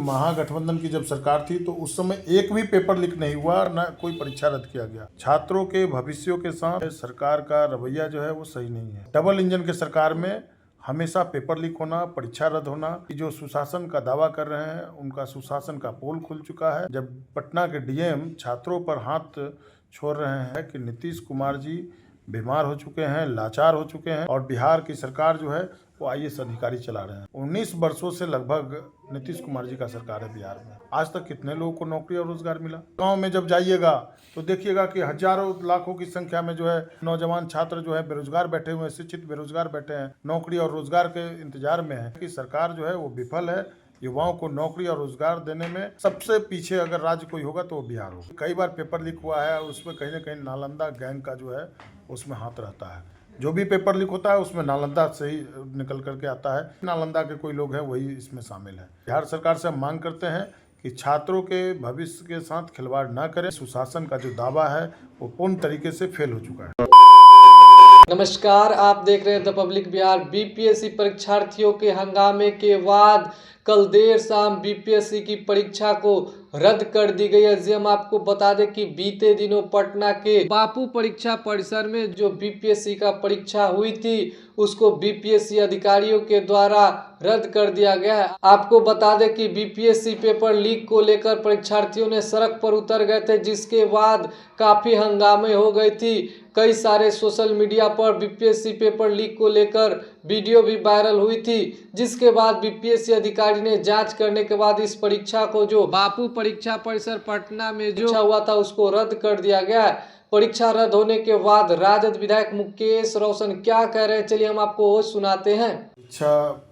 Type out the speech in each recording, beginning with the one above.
महागठबंधन की जब सरकार थी तो उस समय एक भी पेपर लीक नहीं हुआ, ना कोई परीक्षा रद्द किया गया। छात्रों के भविष्यों के साथ सरकार का रवैया जो है वो सही नहीं है। डबल इंजन के सरकार में हमेशा पेपर लीक होना, परीक्षा रद्द होना, कि जो सुशासन का दावा कर रहे हैं उनका सुशासन का पोल खुल चुका है। जब पटना के डीएम छात्रों पर हाथ छोड़ रहे हैं कि नीतीश कुमार जी बीमार हो चुके हैं, लाचार हो चुके हैं, और बिहार की सरकार जो है वो आईएएस अधिकारी चला रहे हैं। 19 वर्षों से लगभग नीतीश कुमार जी का सरकार है बिहार में। आज तक कितने लोगों को नौकरी और रोजगार मिला? गांव में जब जाइएगा तो देखिएगा कि हजारों लाखों की संख्या में जो है नौजवान छात्र जो है बेरोजगार बैठे हुए हैं, शिक्षित बेरोजगार बैठे हैं, नौकरी और रोजगार के इंतजार में है। कि सरकार जो है वो विफल है। युवाओं को नौकरी और रोजगार देने में सबसे पीछे अगर राज्य कोई होगा तो वो बिहार होगा। कई बार पेपर लीक हुआ है, उसमें कहीं ना कहीं नालंदा गैंग का जो है उसमें हाथ रहता है। जो भी पेपर लीक होता है उसमें नालंदा से ही निकल करके आता है। नालंदा के कोई लोग हैं वही इसमें शामिल है। बिहार सरकार से हम मांग करते हैं कि छात्रों के भविष्य के साथ खिलवाड़ न करें। सुशासन का जो दावा है वो पूर्ण तरीके से फेल हो चुका है। नमस्कार, आप देख रहे हैं द पब्लिक बिहार। बीपीएससी परीक्षार्थियों के हंगामे के बाद कल देर शाम बीपीएससी की परीक्षा को रद्द कर दी गई है। जी हम आपको बता दें कि बीते दिनों पटना के बापू परीक्षा परिसर में जो बीपीएससी का परीक्षा हुई थी उसको बीपीएससी अधिकारियों के द्वारा रद्द कर दिया गया है। आपको बता दें कि बीपीएससी पेपर लीक को लेकर परीक्षार्थियों ने सड़क पर उतर गए थे, जिसके बाद काफी हंगामे हो गई थी। कई सारे सोशल मीडिया पर बीपीएससी पेपर लीक को लेकर वीडियो भी वायरल हुई थी, जिसके बाद बीपीएससी अधिकारी ने जांच करने के बाद इस परीक्षा को जो बापू परीक्षा परिसर पटना में जो हुआ था उसको रद्द कर दिया गया है। परीक्षा रद्द होने के बाद राजद विधायक मुकेश रोशन क्या कह रहे हैं, चलिए हम आपको वो सुनाते हैं। परीक्षा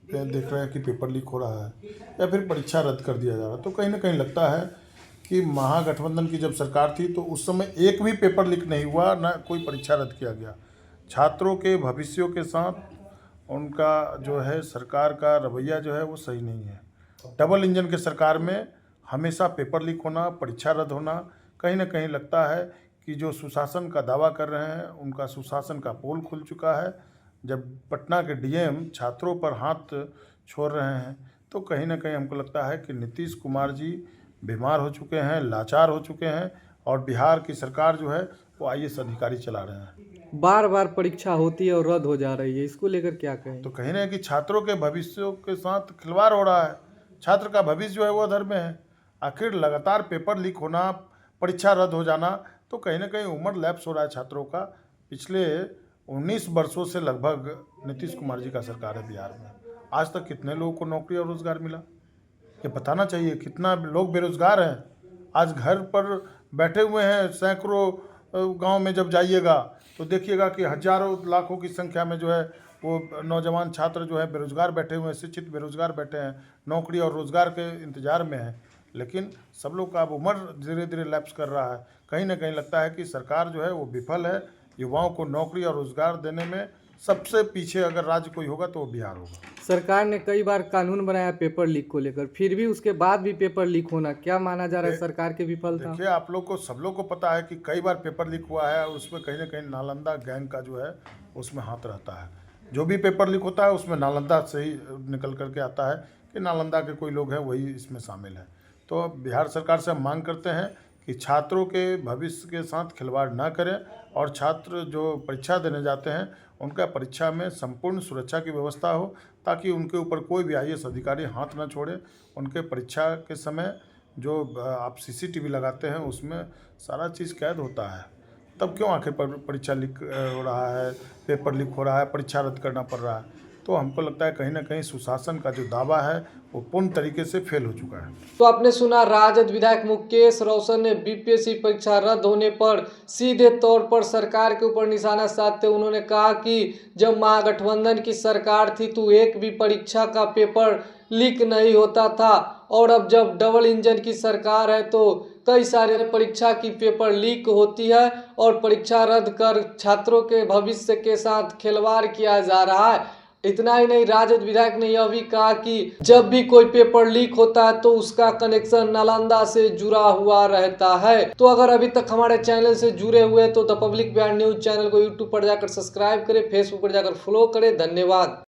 देख रहे हैं कि पेपर लीक हो रहा है या फिर परीक्षा रद्द कर दिया जा रहा है, तो कहीं ना कहीं लगता है कि महागठबंधन की जब सरकार थी तो उस समय एक भी पेपर लीक नहीं हुआ, ना कोई परीक्षा रद्द किया गया। छात्रों के भविष्यों के साथ उनका जो है सरकार का रवैया जो है वो सही नहीं है। डबल इंजन के सरकार में हमेशा पेपर लीक होना, परीक्षा रद्द होना, कहीं ना कहीं लगता है कि जो सुशासन का दावा कर रहे हैं उनका सुशासन का पोल खुल चुका है। जब पटना के डीएम छात्रों पर हाथ छोड़ रहे हैं तो कहीं ना कहीं हमको लगता है कि नीतीश कुमार जी बीमार हो चुके हैं, लाचार हो चुके हैं, और बिहार की सरकार जो है वो आईएएस अधिकारी चला रहे हैं। बार बार परीक्षा होती है और रद्द हो जा रही है, इसको लेकर क्या कहें? तो कहीं ना कि छात्रों के भविष्यों के साथ खिलवाड़ हो रहा है। छात्र का भविष्य जो है वो अधर में है। आखिर लगातार पेपर लीक होना, परीक्षा रद्द हो जाना, तो कहीं ना कहीं उम्र लैप्स हो रहा है छात्रों का। पिछले 19 वर्षों से लगभग नीतीश कुमार जी का सरकार है बिहार में। आज तक कितने लोगों को नौकरी और रोजगार मिला, ये बताना चाहिए। कितना लोग बेरोजगार हैं, आज घर पर बैठे हुए हैं। सैकड़ों गांव में जब जाइएगा तो देखिएगा कि हजारों लाखों की संख्या में जो है वो नौजवान छात्र जो है बेरोजगार बैठे हुए हैं, शिक्षित बेरोजगार बैठे हैं, नौकरी और रोजगार के इंतजार में हैं। लेकिन सब लोग का अब उम्र धीरे धीरे लैप्स कर रहा है। कहीं ना कहीं लगता है कि सरकार जो है वो विफल है। युवाओं को नौकरी और रोजगार देने में सबसे पीछे अगर राज्य कोई होगा तो वो बिहार होगा। सरकार ने कई बार कानून बनाया पेपर लीक को लेकर, फिर भी उसके बाद भी पेपर लीक होना, क्या माना जा रहा है सरकार की विफलता? देखिए, आप लोग को सब लोग को पता है कि कई बार पेपर लीक हुआ है और उसमें कहीं ना कहीं नालंदा गैंग का जो है उसमें हाथ रहता है। जो भी पेपर लीक होता है उसमें नालंदा से ही निकल करके आता है कि नालंदा के कोई लोग हैं वही इसमें शामिल है। तो बिहार सरकार से हम मांग करते हैं कि छात्रों के भविष्य के साथ खिलवाड़ ना करें, और छात्र जो परीक्षा देने जाते हैं उनका परीक्षा में संपूर्ण सुरक्षा की व्यवस्था हो, ताकि उनके ऊपर कोई भी आईएएस अधिकारी हाथ ना छोड़े। उनके परीक्षा के समय जो आप सीसीटीवी लगाते हैं उसमें सारा चीज़ कैद होता है। तब क्यों आखिर परीक्षा लीक हो रहा है, पेपर लीक हो रहा है, परीक्षा रद्द करना पड़ रहा है? तो हमको लगता है कहीं ना कहीं सुशासन का जो दावा है वो पूर्ण तरीके से फेल हो चुका है। तो आपने सुना राजद विधायक मुकेश रोशन ने बीपीएससी परीक्षा रद्द होने पर सीधे तौर पर सरकार के ऊपर निशाना साधते उन्होंने कहा कि जब महागठबंधन की सरकार थी तो एक भी परीक्षा का पेपर लीक नहीं होता था, और अब जब डबल इंजन की सरकार है तो कई सारे परीक्षा की पेपर लीक होती है और परीक्षा रद्द कर छात्रों के भविष्य के साथ खिलवाड़ किया जा रहा है। इतना ही नहीं, राजद विधायक ने यह भी कहा कि जब भी कोई पेपर लीक होता है तो उसका कनेक्शन नालंदा से जुड़ा हुआ रहता है। तो अगर अभी तक हमारे चैनल से जुड़े हुए तो the public Bihar news channel को यूट्यूब पर जाकर सब्सक्राइब करें, फेसबुक पर जाकर फॉलो करें। धन्यवाद।